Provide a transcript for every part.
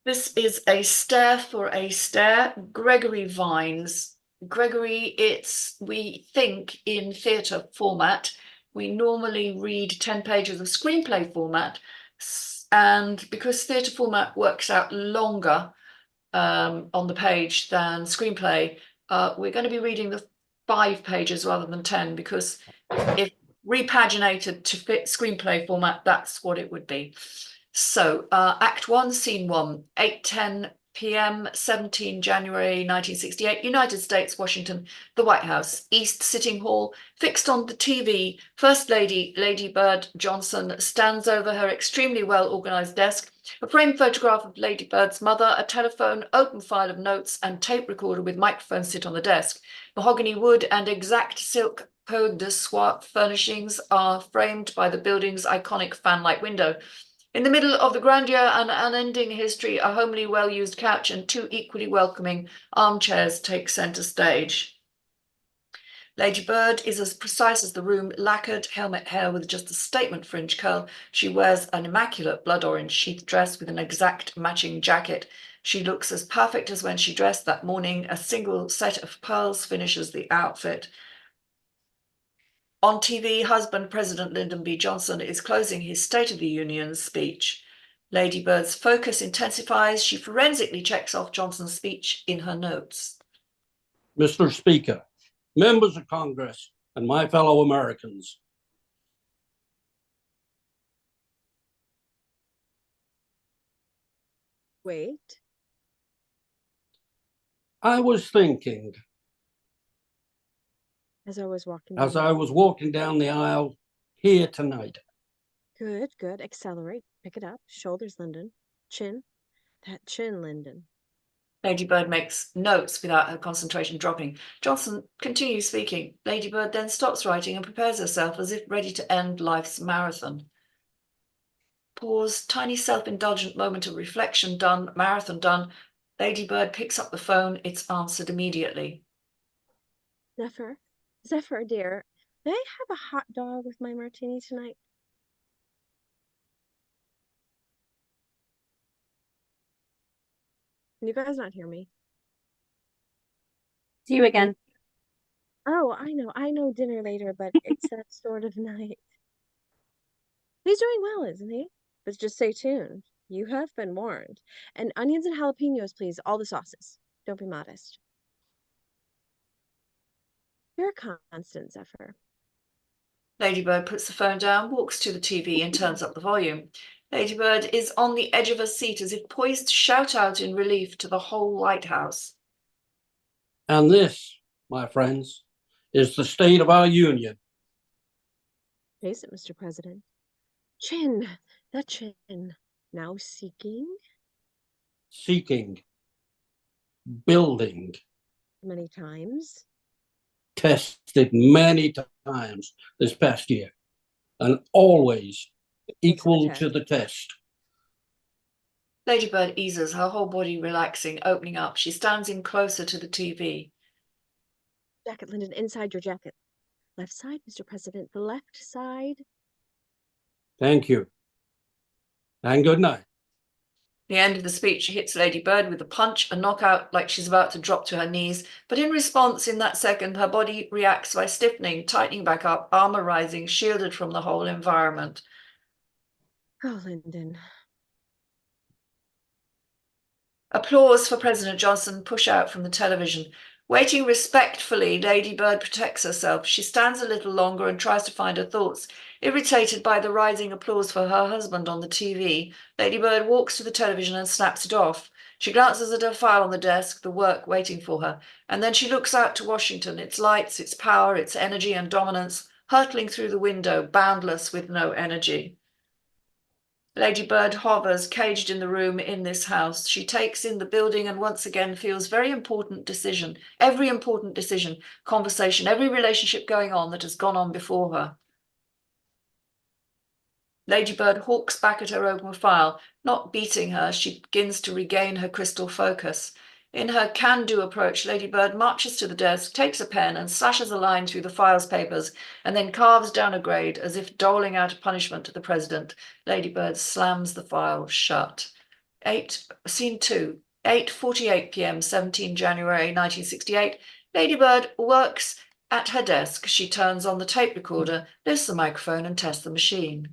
This is a stare for a stare. Gregory Vines. Gregory, we think in theatre format. We normally read 10 pages of screenplay format. And because theatre format works out longer on the page than screenplay, we're going to be reading the 5 pages rather than 10, because if repaginated to fit screenplay format, that's what it would be. So, Act 1, Scene 1, 8:10 p.m., 17 January 1968, United States, Washington, the White House, East Sitting Hall. Fixed on the TV, First Lady, Lady Bird Johnson, stands over her extremely well-organized desk. A framed photograph of Lady Bird's mother, a telephone, open file of notes, and tape recorder with microphone sit on the desk. Mahogany wood and exact silk Code de Soie furnishings are framed by the building's iconic fanlight window. In the middle of the grandeur and unending history, a homely, well-used couch and 2 equally welcoming armchairs take centre stage. Lady Bird is as precise as the room, lacquered helmet hair with just a statement fringe curl. She wears an immaculate blood orange sheath dress with an exact matching jacket. She looks as perfect as when she dressed that morning. A single set of pearls finishes the outfit. On TV, husband President Lyndon B. Johnson is closing his State of the Union speech. Lady Bird's focus intensifies. She forensically checks off Johnson's speech in her notes. Mr. Speaker, members of Congress, and my fellow Americans. Wait. I was thinking as I was walking down the aisle here tonight. Good, good. Accelerate. Pick it up. Shoulders, Lyndon. Chin. That chin, Lyndon. Lady Bird makes notes without her concentration dropping. Johnson continues speaking. Lady Bird then stops writing and prepares herself as if ready to end life's marathon. Pause, tiny self-indulgent moment of reflection done, marathon done. Lady Bird picks up the phone. It's answered immediately. Zephyr, dear, may I have a hot dog with my martini tonight? Can you guys not hear me? See you again. Oh, I know dinner later, but it's that sort of night. He's doing well, isn't he? But just stay tuned. You have been warned. And onions and jalapenos, please. All the sauces. Don't be modest. You're a constant, Zephyr. Lady Bird puts the phone down, walks to the TV and turns up the volume. Lady Bird is on the edge of her seat as if poised to shout out in relief to the whole White House. And this, my friends, is the state of our union. Face it, Mr. President. Chin, that chin. Now seeking. Building. Many times. Tested many times this past year, and always equal to the test. Lady Bird eases, her whole body relaxing, opening up. She stands in closer to the TV. Jacket, Lyndon, inside your jacket. Left side, Mr. President, the left side. Thank you. And good night. The end of the speech hits Lady Bird with a punch, a knockout like she's about to drop to her knees. But in response, in that second, her body reacts by stiffening, tightening back up, armor rising, shielded from the whole environment. Oh, Lyndon. Applause for President Johnson push out from the television. Waiting respectfully, Lady Bird protects herself. She stands a little longer and tries to find her thoughts. Irritated by the rising applause for her husband on the TV, Lady Bird walks to the television and snaps it off. She glances at her file on the desk, the work waiting for her, and then she looks out to Washington, its lights, its power, its energy and dominance, hurtling through the window, boundless with no energy. Lady Bird hovers, caged in the room in this house. She takes in the building and once again feels every important decision, conversation, every relationship going on that has gone on before her. Lady Bird hawks back at her open file. Not beating her, she begins to regain her crystal focus. In her can-do approach, Lady Bird marches to the desk, takes a pen and slashes a line through the file's papers, and then carves down a grade as if doling out a punishment to the president. Lady Bird slams the file shut. Scene 2, 8:48 p.m., 17 January 1968. Ladybird works at her desk. She turns on the tape recorder, lifts the microphone, and tests the machine.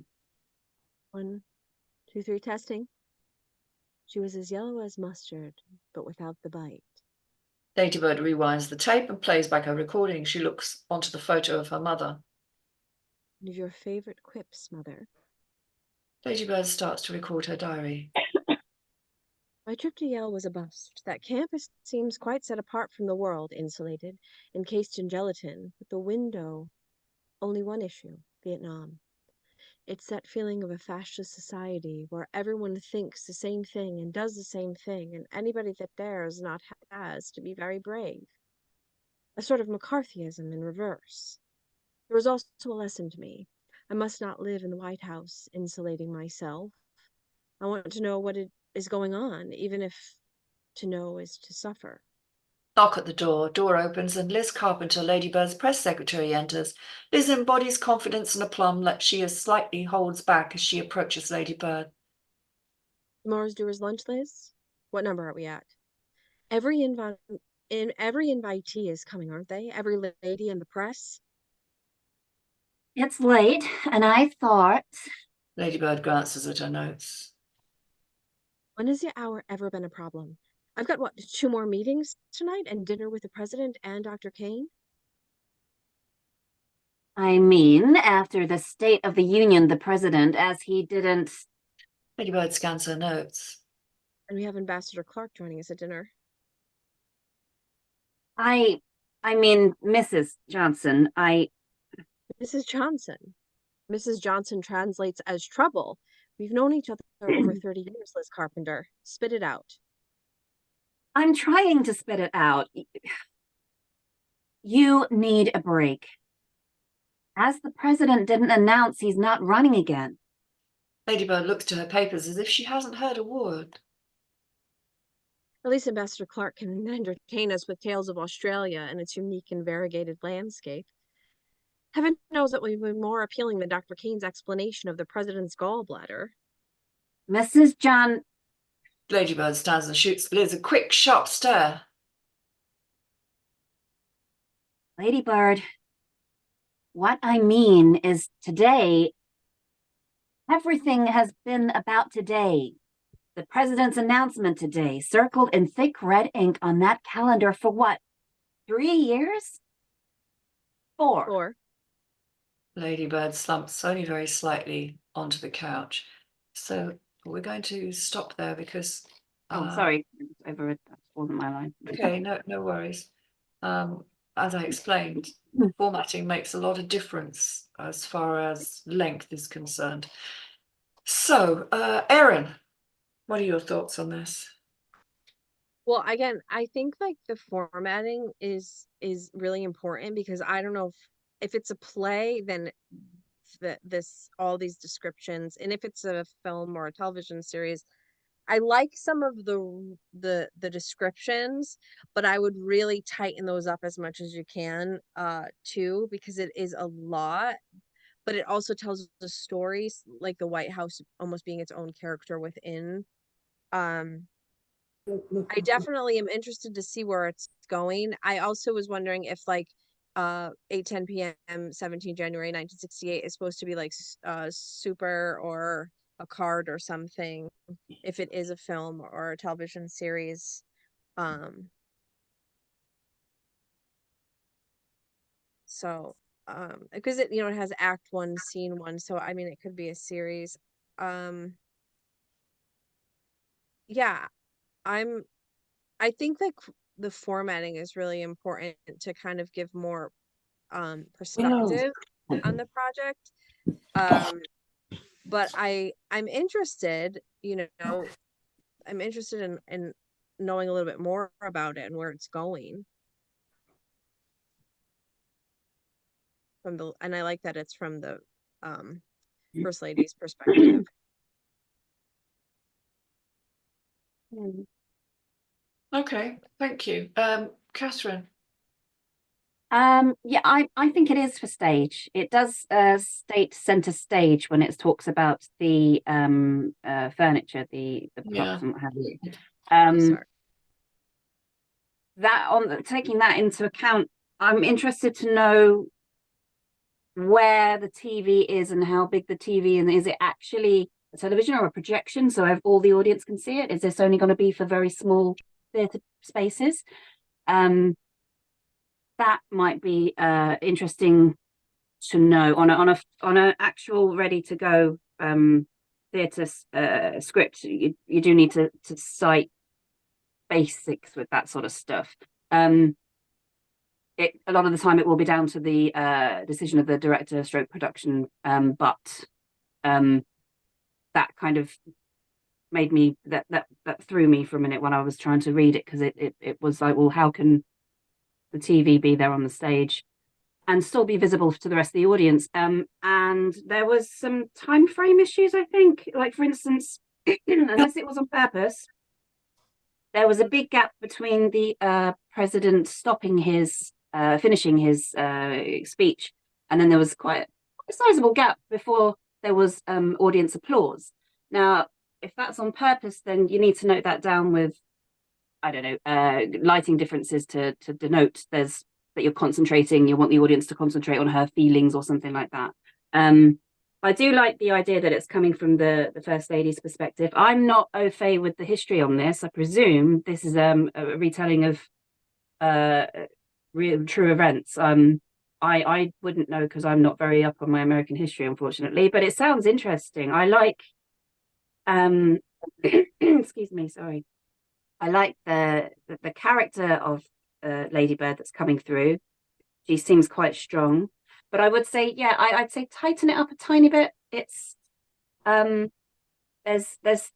1, 2, 3, testing. She was as yellow as mustard, but without the bite. Ladybird rewinds the tape and plays back her recording. She looks onto the photo of her mother. One of your favorite quips, Mother. Ladybird starts to record her diary. My trip to Yale was a bust. That campus seems quite set apart from the world, insulated, encased in gelatin, with the window. Only one issue, Vietnam. It's that feeling of a fascist society where everyone thinks the same thing and does the same thing, and anybody that dares not has to be very brave. A sort of McCarthyism in reverse. There was also a lesson to me. I must not live in the White House, insulating myself. I want to know what it is going on, even if to know is to suffer. Knock at the door. Door opens and Liz Carpenter, Ladybird's press secretary, enters. Liz embodies confidence and aplomb that she as slightly holds back as she approaches Ladybird. Tomorrow's doer's lunch, Liz? What number are we at? Every invitee is coming, aren't they? Every lady in the press? It's late, and I thought... Ladybird glances at her notes. When has the hour ever been a problem? I've got, what, 2 more meetings tonight and dinner with the president and Dr. Kane? I mean, after the State of the Union, the president, as he didn't... Ladybird scans her notes. And we have Ambassador Clark joining us at dinner. I mean, Mrs. Johnson, Mrs. Johnson. Mrs. Johnson translates as trouble. We've known each other over 30 years, Liz Carpenter. Spit it out. I'm trying to spit it out. You need a break. As the president didn't announce he's not running again. Ladybird looks to her papers as if she hasn't heard a word. At least Ambassador Clark can entertain us with tales of Australia and its unique and variegated landscape. Heaven knows it will be more appealing than Dr. Kane's explanation of the president's gallbladder. Mrs. John... Ladybird stands and shoots Liz a quick, sharp stare. Ladybird, what I mean is today, everything has been about today. The president's announcement today, circled in thick red ink on that calendar for what, 3 years? 4. Ladybird slumps only very slightly onto the couch. So we're going to stop there because... sorry, that wasn't my line. Okay, no worries. As I explained, formatting makes a lot of difference as far as length is concerned. So, Erin, what are your thoughts on this? Well, again, I think like the formatting is really important because I don't know if it's a play, then all these descriptions, and if it's a film or a television series, I like some of the descriptions, but I would really tighten those up as much as you can, too, because it is a lot. But it also tells the stories, like the White House almost being its own character within. I definitely am interested to see where it's going. I also was wondering if like 8:10 p.m. 17 January 1968 is supposed to be like super or a card or something, if it is a film or a television series. So because it it has act 1 scene 1, so I mean it could be a series. Yeah, I think like the formatting is really important to kind of give more perspective on the project. But I'm interested, I'm interested in knowing a little bit more about it and where it's going. And I like that it's from the First Lady's perspective. Okay, thank you. Catherine. Yeah, I think it is for stage. It does state center stage when it talks about the furniture, the Yeah. props and what have you. Sorry. Taking that into account, I'm interested to know where the TV is and how big the TV is. Is it actually a television or a projection so all the audience can see it? Is this only going to be for very small theatre spaces? That might be interesting to know on a actual ready to go theatre script. You do need to cite basics with that sort of stuff. A lot of the time it will be down to the decision of the director stroke production, but that kind of made me that threw me for a minute when I was trying to read it, because it was like, well, how can the TV be there on the stage and still be visible to the rest of the audience? And there was some time frame issues, I think. Like, for instance, unless it was on purpose, there was a big gap between the president stopping his finishing his speech, and then there was quite a sizable gap before there was audience applause. Now, if that's on purpose, then you need to note that down with, I don't know, lighting differences to denote that you're concentrating. You want the audience to concentrate on her feelings or something like that. I do like the idea that it's coming from the First Lady's perspective. I'm not au fait with the history on this. I presume this is a retelling of real true events. I wouldn't know because I'm not very up on my American history, unfortunately. But it sounds interesting. I like excuse me, sorry. I like the character of Lady Bird that's coming through. She seems quite strong. But I would say, yeah, I'd say tighten it up a tiny bit. It's there's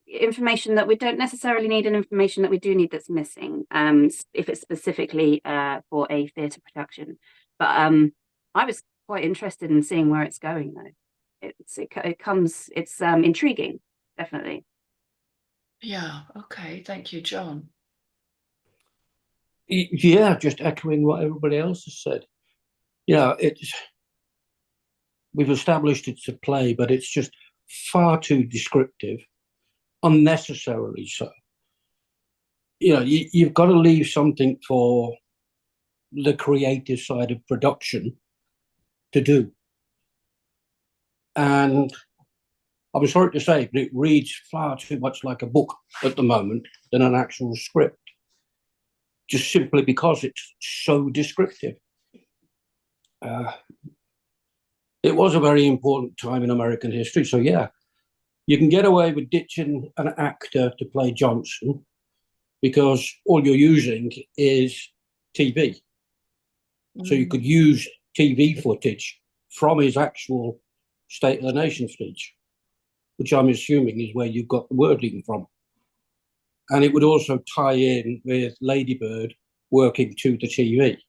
information that we don't necessarily need and information that we do need that's missing. If it's specifically for a theatre production. But I was quite interested in seeing where it's going, though. It's intriguing, definitely. Yeah. Okay. Thank you, John. Yeah, just echoing what everybody else has said. We've established it's a play, but it's just far too descriptive, unnecessarily so. You've got to leave something for the creative side of production to do. And I'm sorry to say, but it reads far too much like a book at the moment than an actual script, just simply because it's so descriptive. It was a very important time in American history. So, yeah, you can get away with ditching an actor to play Johnson because all you're using is TV. So you could use TV footage from his actual State of the Nation speech, which I'm assuming is where you got the wording from. And it would also tie in with Lady Bird working to the TV.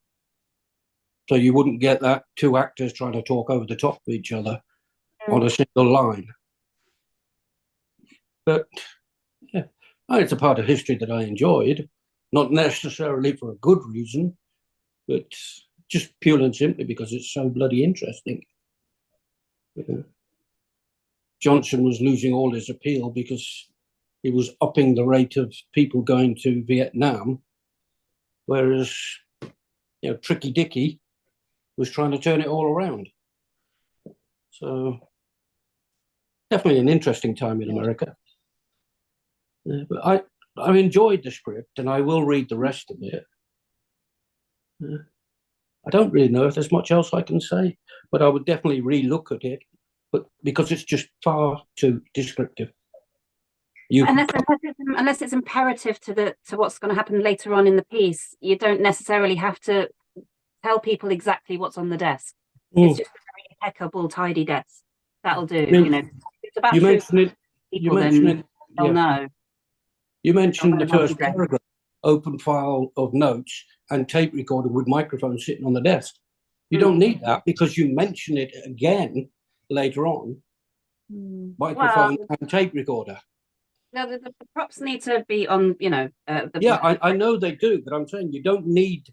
So you wouldn't get that two actors trying to talk over the top of each other on a single line. But yeah, it's a part of history that I enjoyed, not necessarily for a good reason, but just purely and simply because it's so bloody interesting. Johnson was losing all his appeal because he was upping the rate of people going to Vietnam, whereas Tricky Dicky was trying to turn it all around. So definitely an interesting time in America. But I enjoyed the script and I will read the rest of it. I don't really know if there's much else I can say, but I would definitely re-look at it, but because it's just far too descriptive. Unless it's imperative to what's going to happen later on in the piece, you don't necessarily have to tell people exactly what's on the desk. It's just a very impeccable, tidy desk. That'll do. It's about they'll know. You mentioned the first paragraph, open file of notes and tape recorder with microphone sitting on the desk. You don't need that because you mention it again later on. Microphone and tape recorder. No, the props need to be on, I know they do, but I'm saying you don't need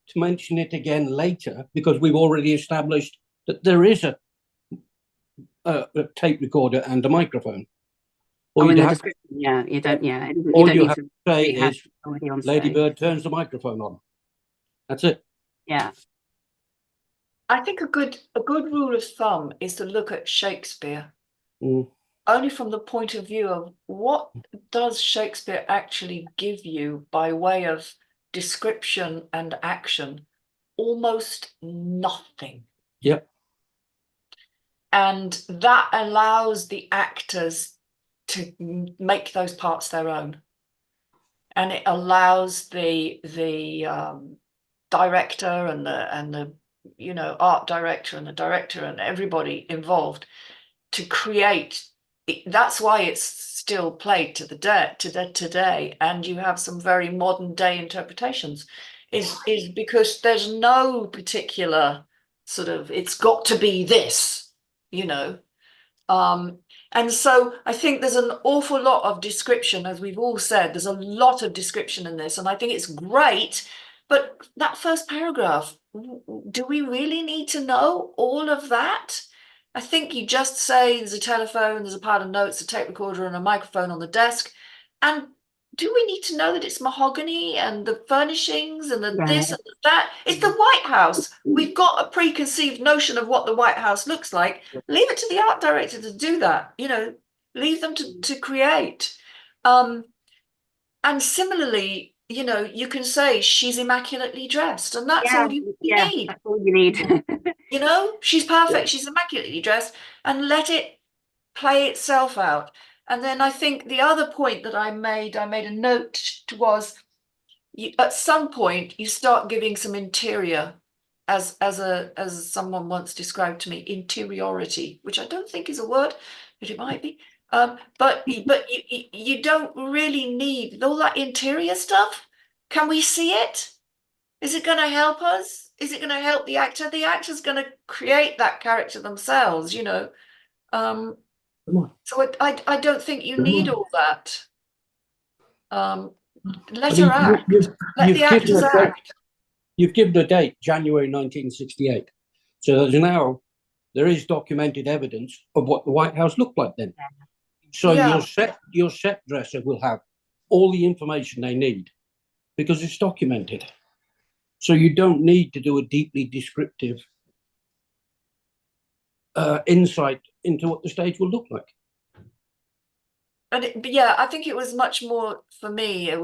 to mention it again later because we've already established that there is a tape recorder and a microphone. Oh, in the description, yeah, you don't need to say is already on Lady stage. Bird turns the microphone on. That's it. Yeah. I think a good rule of thumb is to look at Shakespeare only from the point of view of what does Shakespeare actually give you by way of description and action? Almost nothing. Yep. And that allows the actors to make those parts their own. And it allows the director and the art director and the director and everybody involved to create. That's why it's still played to today, and you have some very modern day interpretations. Is because there's no particular sort of it's got to be this, and so I think there's an awful lot of description, as we've all said. There's a lot of description in this, and I think it's great. But that first paragraph, do we really need to know all of that? I think you just say there's a telephone, there's a pile of notes, a tape recorder, and a microphone on the desk. And do we need to know that it's mahogany and the furnishings and the this and the that? It's the White House. We've got a preconceived notion of what the White House looks like. Leave it to the art director to do that. Leave them to create. And similarly, you can say she's immaculately dressed, and that's all you need. That's all you need. She's perfect. She's immaculately dressed, and let it play itself out. And then I think the other point that I made a note was, at some point you start giving some interior, as someone once described to me, interiority, which I don't think is a word, but it might be. But you don't really need all that interior stuff. Can we see it? Is it going to help us? Is it going to help the actor? The actor's going to create that character themselves, So I don't think you need all that. Let her act. Let the actors act. You've given a date, January 1968. So there is documented evidence of what the White House looked like then. So your set dresser will have all the information they need because it's documented. So you don't need to do a deeply descriptive insight into what the stage will look like. But yeah, I think it was much more for me. I'm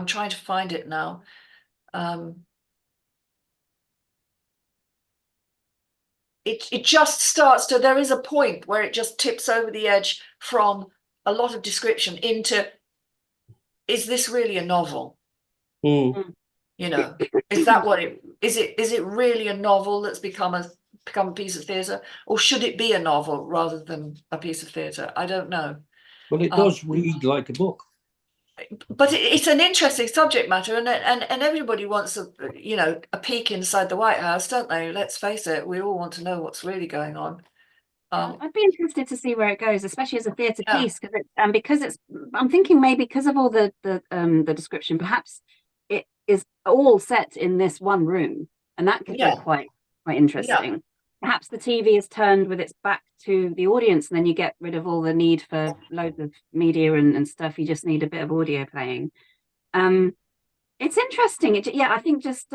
trying to find it now. It just starts to, there is a point where it just tips over the edge from a lot of description into, is this really a novel? Is that what is it really a novel that's become a piece of theatre, or should it be a novel rather than a piece of theatre? I don't know. Well, it does read like a book. But it's an interesting subject matter, and everybody wants a peek inside the White House, don't they? Let's face it, we all want to know what's really going on. I'd be interested to see where it goes, especially as a theatre piece, because it's. I'm thinking maybe because of all the description, perhaps it is all set in this one room, and that could be quite interesting. Yeah. Perhaps the TV is turned with its back to the audience, and then you get rid of all the need for loads of media and stuff. You just need a bit of audio playing. It's interesting. I think just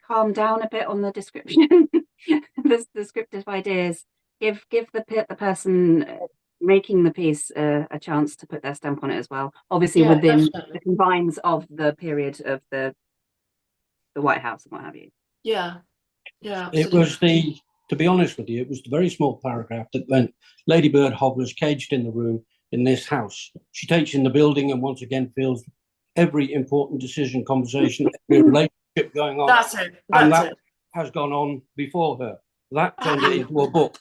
calm down a bit on the description, the descriptive ideas. Give the person making the piece a chance to put their stamp on it as well. Obviously, within the confines of the period of the White House and what have you. Yeah. Yeah, it was to be honest with you, it was the very small paragraph that went, Lady Bird hovers caged in the room in this house. She takes in the building and once again feels every important decision, conversation, every relationship going on. That's it. That has gone on before her. That turned it into a book.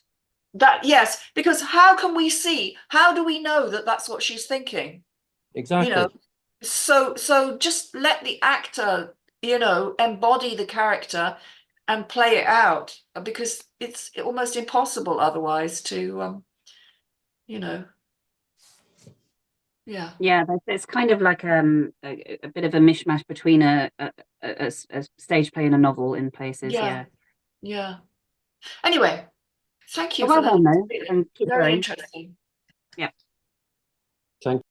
Yes, because how do we know that that's what she's thinking? Exactly. So just let the actor, embody the character and play it out, because it's almost impossible otherwise to Yeah. Yeah, it's kind of like a bit of a mishmash between a stage play and a novel in places. Yeah. Yeah. Yeah. Anyway, thank you Well for done, that. though, and keep Very going. interesting. Yeah. Thank